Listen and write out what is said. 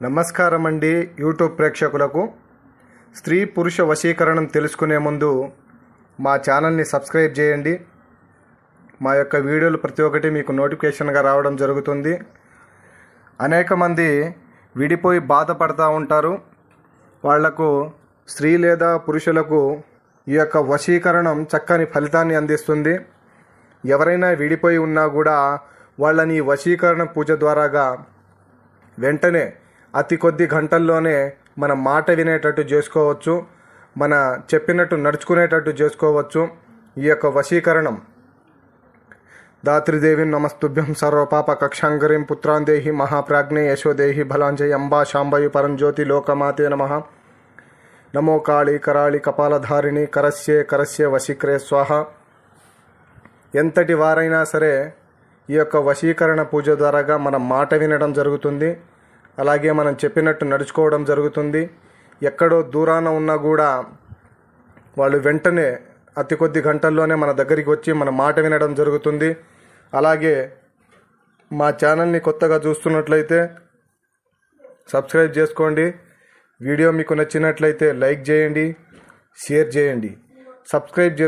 నమస్కారం అండి యూట్యూబ్ ప్రేక్షకులకు. స్త్రీ పురుష వశీకరణం తెలుసుకునే ముందు మా ఛానల్ని సబ్స్క్రైబ్ చేయండి. మా యొక్క వీడియోలు ప్రతి ఒక్కటి మీకు నోటిఫికేషన్గా రావడం జరుగుతుంది. అనేక మంది విడిపోయి బాధపడుతూ ఉంటారు. వాళ్లకు స్త్రీ లేదా పురుషులకు ఈ యొక్క వశీకరణం చక్కని ఫలితాన్ని అందిస్తుంది. ఎవరైనా విడిపోయి ఉన్నా కూడా వాళ్ళని వశీకరణ పూజ ద్వారాగా వెంటనే అతి కొద్ది గంటల్లోనే మన మాట వినేటట్టు చేసుకోవచ్చు, మన చెప్పినట్టు నడుచుకునేటట్టు చేసుకోవచ్చు. ఈ యొక్క వశీకరణం దాత్రిదేవి నమస్తుభ్యం సర్వపాప కక్షాంగరీం పుత్రాందేహి మహాప్రాజ్ఞే యశోదేహి బలాంజయ్ అంబా శాంభవి పరంజ్యోతి లోకమాతే నమః. నమో కాళీ కరాళి కపాలధారిణి కరస్యే కరస్యే వశీకరే స్వాహ. ఎంతటి వారైనా సరే ఈ యొక్క వశీకరణ పూజ ద్వారాగా మనం మాట వినడం జరుగుతుంది. అలాగే మనం చెప్పినట్టు నడుచుకోవడం జరుగుతుంది. ఎక్కడో దూరాన ఉన్నా కూడా వాళ్ళు వెంటనే అతి కొద్ది గంటల్లోనే మన దగ్గరికి వచ్చి మన మాట వినడం జరుగుతుంది. అలాగే మా ఛానల్ని కొత్తగా చూస్తున్నట్లయితే సబ్స్క్రైబ్ చేసుకోండి. వీడియో మీకు నచ్చినట్లయితే లైక్ చేయండి, షేర్ చేయండి. సబ్స్క్రైబ్